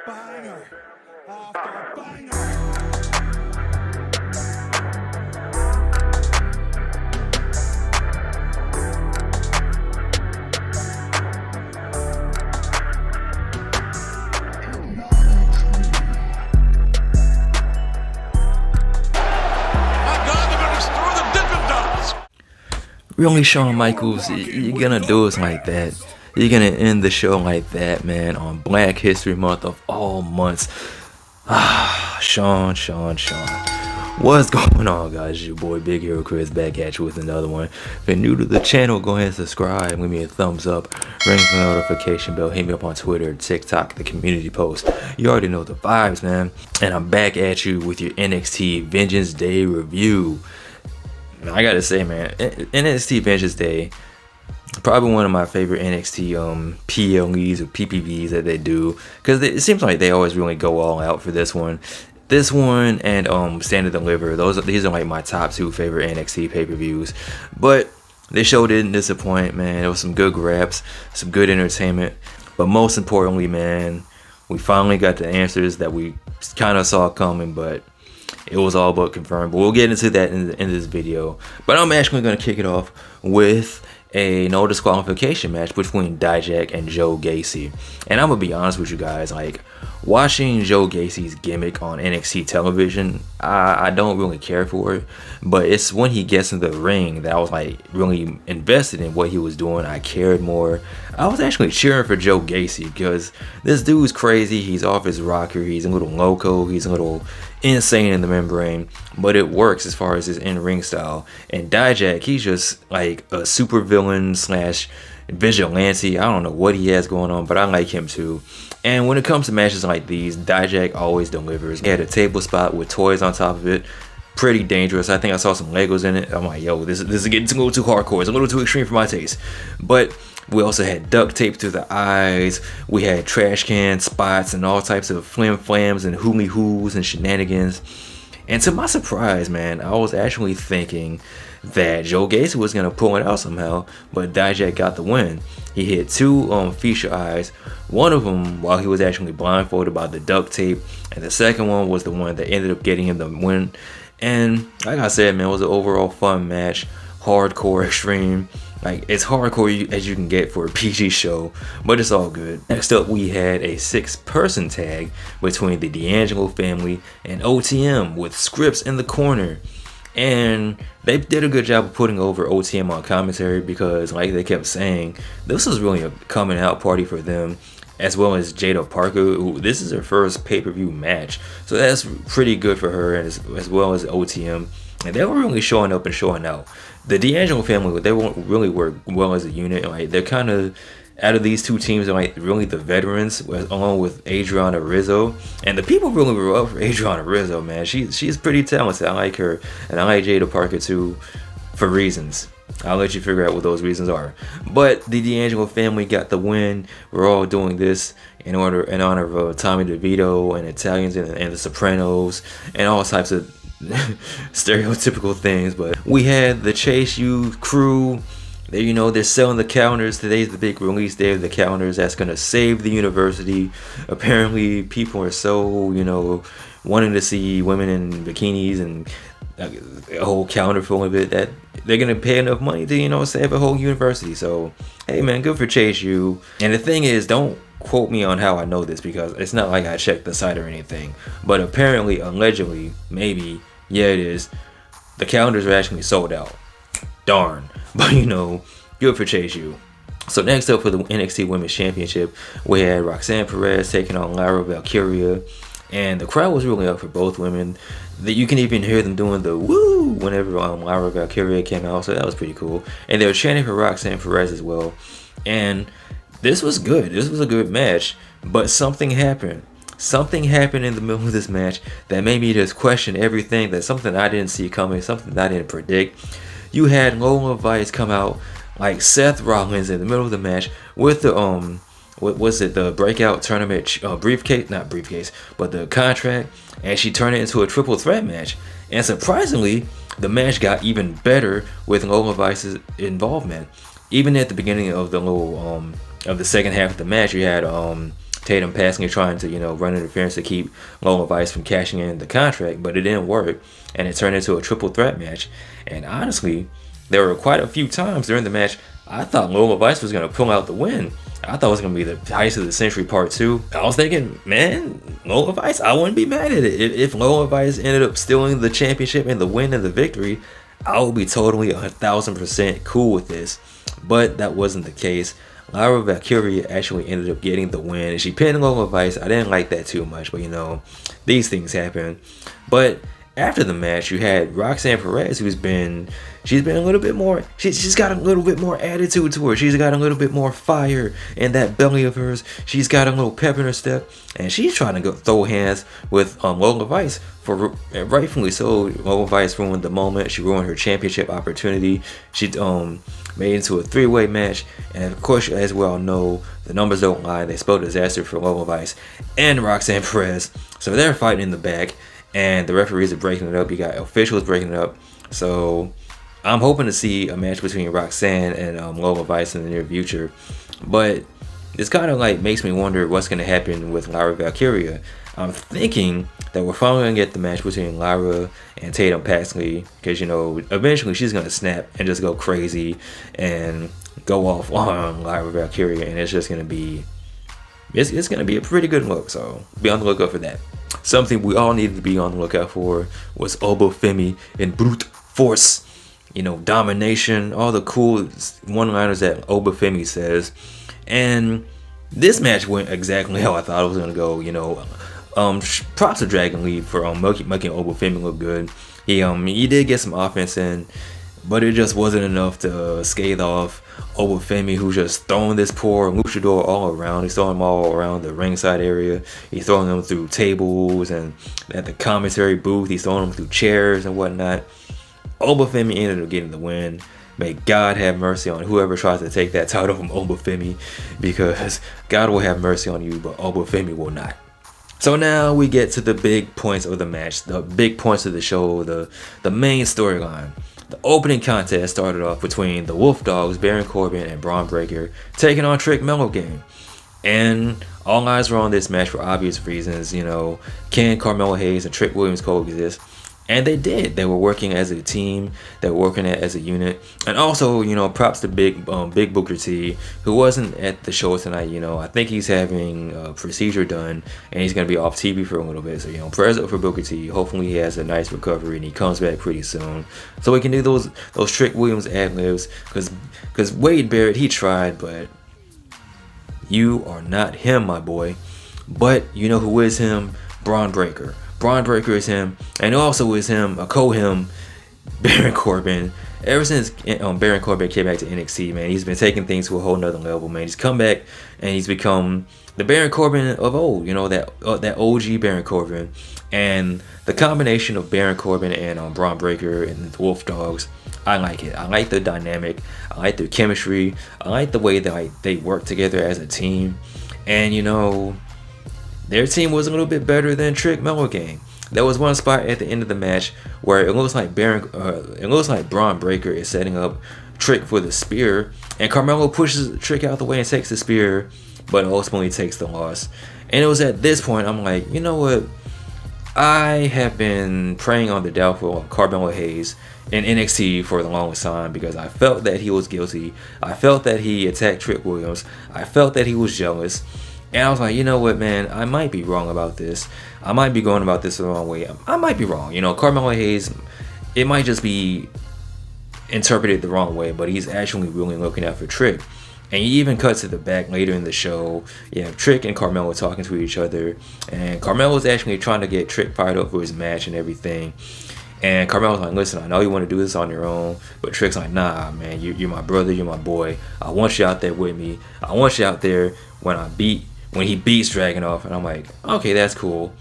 Banger after banger. Really, Shawn Michaels, you're gonna do us like that? You're gonna end the show like that, man, on Black History Month of all months? Shawn. What's going on, guys? It's your boy Big Hero Chris back at you with another one. If you're new to the channel, go ahead and subscribe, give me a thumbs up, ring the notification bell, hit me up on Twitter, TikTok, the community post. You already know the vibes, man. And I'm back at you with your NXT Vengeance Day review. I gotta say, man, NXT Vengeance Day, probably one of my favorite NXT PLEs or PPVs that they do, because it seems like they always really go all out for this one. This one and Stand and Deliver, these are like my top two favorite NXT pay-per-views. But this show didn't disappoint, man. It was some good graps, some good entertainment, but most importantly, man, we finally got the answers that we kind of saw coming, but it was all but confirmed. But we'll get into that in this video. But I'm actually going to kick it off with a no disqualification match between Dijak and Joe Gacy. And I'm going to be honest with you guys, like, watching Joe Gacy's gimmick on NXT television, I don't really care for it. But it's when he gets in the ring that I was like really invested in what he was doing. I cared more. I was actually cheering for Joe Gacy because this dude's crazy. He's off his rocker. He's a little loco. He's a little insane in the membrane, but it works as far as his in-ring style. And Dijak, he's just like a super villain slash vigilante. I don't know what he has going on, but I like him too. And when it comes to matches like these, Dijak always delivers. He had a table spot with toys on top of it. Pretty dangerous. I think I saw some Legos in it. I'm like, yo, this is getting a little too hardcore. It's a little too extreme for my taste. But we also had duct tape to the eyes. We had trash can spots and all types of flim flams and hooly hoos and shenanigans. And to my surprise, man, I was actually thinking that Joe Gacy was gonna pull it out somehow, but Dijak got the win. He hit two feature eyes. One of them while he was actually blindfolded by the duct tape, and the second one was the one that ended up getting him the win. And like I said, man, it was an overall fun match, hardcore, extreme. Like, it's hardcore as you can get for a PG show, but it's all good. Next up, we had a 6-person tag between the D'Angelo family and OTM with Scripps in the corner. And they did a good job of putting over OTM on commentary because, like they kept saying, this was really a coming out party for them, as well as Jaida Parker, who this is her first pay-per-view match. So that's pretty good for her, as well as OTM. And they were really showing up and showing out. The D'Angelo family, they won't really work well as a unit. Like, they're kind of, out of these two teams, they're like really the veterans, along with Adriana Rizzo. And the people really were up for Adriana Rizzo, man. She's pretty talented. I like her, and I like Jaida Parker too, for reasons. I'll let you figure out what those reasons are. But the D'Angelo family got the win. We're all doing this in honor of Tommy DeVito and Italians and the Sopranos and all types of stereotypical things. But we had the Chase U crew. They're selling the calendars. Today's the big release day of the calendars that's gonna save the university. Apparently people are so wanting to see women in bikinis and a whole calendar full of it that they're gonna pay enough money to save a whole university. So hey, man, good for Chase U. And the thing is, don't quote me on how I know this because it's not like I checked the site or anything, but apparently, allegedly, maybe, yeah, it is, the calendars are actually sold out. Darn. But good for Chase U. So next up for the NXT Women's Championship, we had Roxanne Perez taking on Lyra Valkyria, and the crowd was really up for both women. You can even hear them doing the woo whenever Lyra Valkyria came out, so that was pretty cool. And they were chanting for Roxanne Perez as well. And this was good. This was a good match, but something happened. Something happened in the middle of this match that made me just question everything. That's something I didn't see coming, something that I didn't predict. You had Lola Vice come out like Seth Rollins in the middle of the match with the what was it, the breakout tournament briefcase, but the contract, and she turned it into a triple threat match. And surprisingly, the match got even better with Lola Vice's involvement. Even at the beginning of the little of the second half of the match, you had Tatum passing and trying to, run interference to keep Lola Vice from cashing in the contract, but it didn't work, and it turned into a triple threat match. And honestly, there were quite a few times during the match I thought Lola Vice was going to pull out the win. I thought it was going to be the Heist of the Century Part 2. I was thinking, man, Lola Vice, I wouldn't be mad at it. If Lola Vice ended up stealing the championship and the win and the victory, I would be totally 1,000% cool with this. But that wasn't the case. Lyra Valkyria actually ended up getting the win, and she pinned Lola Vice. I didn't like that too much, but these things happen. But after the match, you had Roxanne Perez, she's been a little bit more, she's got a little bit more attitude to her. She's got a little bit more fire in that belly of hers. She's got a little pep in her step, and she's trying to go throw hands with Lola Vice, for rightfully so. Lola Vice ruined the moment. She ruined her championship opportunity. She made it into a three-way match, and of course, as we all know, the numbers don't lie. They spelled disaster for Lola Vice and Roxanne Perez, so they're fighting in the back. And the referees are breaking it up. You got officials breaking it up. So I'm hoping to see a match between Roxanne and Lola Vice in the near future. But this kind of makes me wonder what's going to happen with Lyra Valkyria. I'm thinking that we're finally going to get the match between Lyra and Tatum Paxley, because eventually she's going to snap and just go crazy and go off on Lyra Valkyria, and it's just going to be it's going to be a pretty good look. So be on the lookout for that. Something we all needed to be on the lookout for was Oba Femi in brute force, domination, all the cool one-liners that Oba Femi says. And this match went exactly how I thought it was going to go. Props to Dragon Lee for making Oba Femi look good. He did get some offense in, but it just wasn't enough to scathe off Oba Femi, who's just throwing this poor luchador all around. He's throwing him all around the ringside area. He's throwing them through tables, and at the commentary booth, he's throwing them through chairs and whatnot. Oba Femi ended up getting the win. May God have mercy on whoever tries to take that title from Oba Femi, because God will have mercy on you, but Oba Femi will not. So now we get to the big points of the match, the big points of the show, the main storyline. The opening contest started off between the Wolf Dogs, Baron Corbin and Bron Breakker, taking on Trick Mello Gang. And all eyes were on this match for obvious reasons. Can Carmelo Hayes and Trick Williams coexist? And they did. They were working as a team. They were working as a unit. And also, props to Big Booker T, who wasn't at the show tonight. I think he's having a procedure done, and he's going to be off TV for a little bit. So, prayers up for Booker T. Hopefully he has a nice recovery and he comes back pretty soon, so we can do those Trick Williams ad-libs. Because Wade Barrett, he tried, but you are not him, my boy. But you know who is him? Bron Breakker. Bron Breakker is him, and also is him, Baron Corbin. Ever since Baron Corbin came back to NXT, man, he's been taking things to a whole nother level, man. He's come back and he's become the Baron Corbin of old, that OG Baron Corbin. And the combination of Baron Corbin and Bron Breakker and the Wolf Dogs, I like it. I like the dynamic. I like their chemistry. I like the way that they work together as a team. And their team was a little bit better than Trick Mello Gang. There was one spot at the end of the match where it looks like Bron Breakker is setting up Trick for the spear, and Carmelo pushes Trick out the way and takes the spear, but ultimately takes the loss. And it was at this point I'm like, you know what? I have been preying on the downfall of Carmelo Hayes in NXT for the longest time, because I felt that he was guilty. I felt that he attacked Trick Williams. I felt that he was jealous. And I was like, you know what, man, I might be wrong about this. I might be going about this the wrong way. I might be wrong. Carmelo Hayes, it might just be interpreted the wrong way, but he's actually really looking out for Trick. And you even cut to the back later in the show. You have Trick and Carmelo talking to each other, and Carmelo's actually trying to get Trick fired up for his match and everything. And Carmelo's like, listen, I know you want to do this on your own, but Trick's like, nah, man, you're my brother, you're my boy. I want you out there with me. I want you out there when he beats Dragunov. And I'm like, okay, that's cool.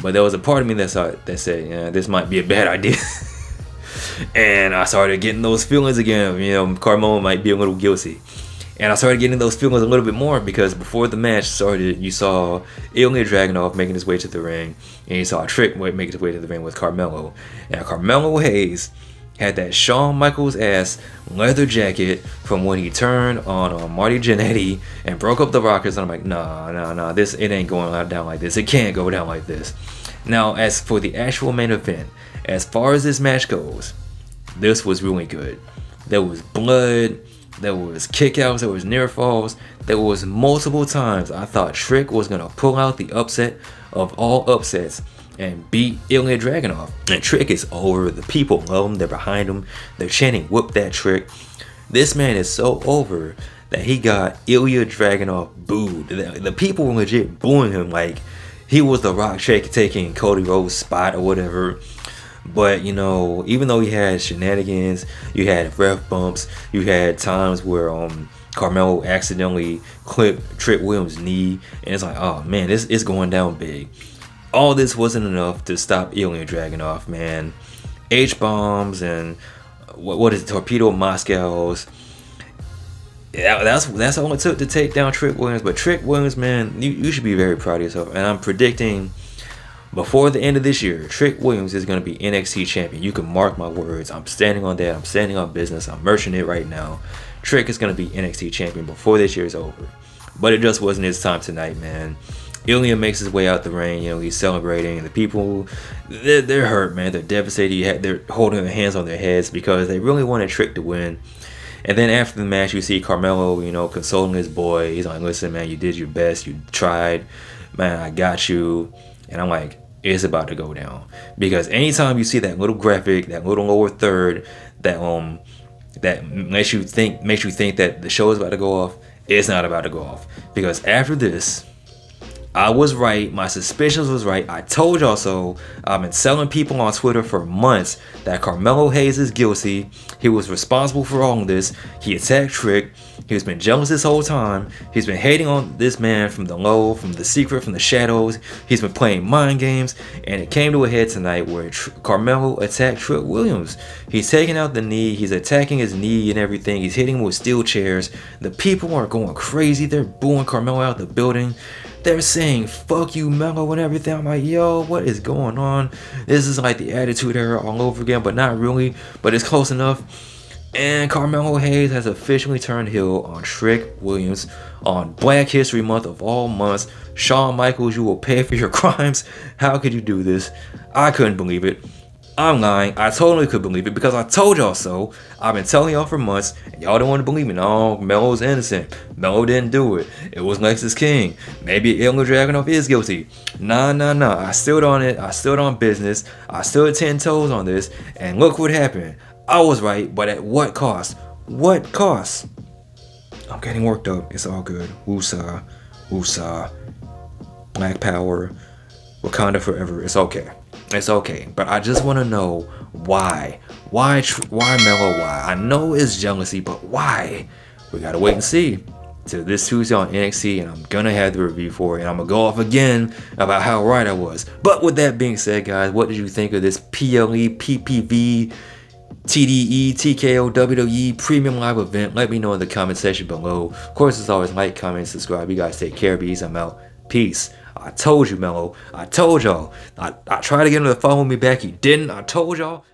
But there was a part of me that said, yeah, this might be a bad idea. And I started getting those feelings again. Carmelo might be a little guilty. And I started getting those feelings a little bit more, because before the match started, you saw Ilya Dragunov making his way to the ring, and you saw Trick making his way to the ring with Carmelo. And Carmelo Hayes, had that Shawn Michaels ass leather jacket from when he turned on Marty Jannetty and broke up the Rockers. And I'm like, nah, it ain't going down like this. It can't go down like this. Now, as for the actual main event, as far as this match goes, this was really good. There was blood, there was kickouts, there was near falls, there was multiple times I thought Trick was gonna pull out the upset of all upsets and beat llja Dragunov. And Trick is over. The people love him. They're behind him. They're chanting, "Whoop that Trick." This man is so over that he got llja Dragunov booed. The people were legit booing him like he was the Rock taking Cody Rhodes' spot or whatever. But, you know, even though he had shenanigans, you had ref bumps, you had times where Carmelo accidentally clipped Trick Williams' knee, and it's like, oh man, it's going down big. All this wasn't enough to stop llja Dragunov, man. H-bombs and what is it, torpedo Moscows. That's all it took to take down Trick Williams. But Trick Williams, man, you should be very proud of yourself. And I'm predicting before the end of this year, Trick Williams is going to be NXT champion. You can mark my words. I'm standing on that. I'm standing on business. I'm merching it right now. Trick is going to be NXT champion before this year is over. But it just wasn't his time tonight, man. llja makes his way out the ring. You know, he's celebrating. The people, they're hurt, man. They're devastated. They're holding their hands on their heads because they really wanted Trick to win. And then after the match, you see Carmelo, you know, consoling his boy. He's like, listen, man, you did your best. You tried. Man, I got you. And I'm like, it's about to go down. Because anytime you see that little graphic, that little lower third, that makes you think that the show is about to go off, it's not about to go off. Because after this, I was right. My suspicions was right. I told y'all so. I've been telling people on Twitter for months that Carmelo Hayes is guilty. He was responsible for all of this. He attacked Trick. He's been jealous this whole time. He's been hating on this man from the low, from the secret, from the shadows. He's been playing mind games. And it came to a head tonight where Carmelo attacked Trick Williams. He's taking out the knee. He's attacking his knee and everything. He's hitting him with steel chairs. The people are going crazy. They're booing Carmelo out the building. They're saying, fuck you, Melo, and everything. I'm like, yo, what is going on? This is like the Attitude Era all over again, but not really. But it's close enough. And Carmelo Hayes has officially turned heel on Trick Williams on Black History Month of all months. Shawn Michaels, you will pay for your crimes. How could you do this? I couldn't believe it. I'm lying. I totally could believe it because I told y'all so. I've been telling y'all for months, and y'all don't want to believe me. No, Melo's innocent. Melo didn't do it. It was Lexus King. Maybe llja Dragunov is guilty. Nah. I stood on it. I stood on business. I stood 10 toes on this, and look what happened. I was right, but at what cost? What cost? I'm getting worked up. It's all good. Woosah. Black Power. Wakanda forever. It's okay. It's okay, but I just want to know why. Why Melo? Why? I know it's jealousy, but why? We gotta wait and see till this Tuesday on NXT, and I'm gonna have the review for it, and I'm gonna go off again about how right I was. But with that being said, guys, what did you think of this PLE, PPV, TDE, TKO, WWE Premium Live event? Let me know in the comment section below. Of course, as always, like, comment, subscribe. You guys take care, bees. I'm out. Peace. I told you, Melo. I told y'all. I tried to get him to follow me back. He didn't. I told y'all.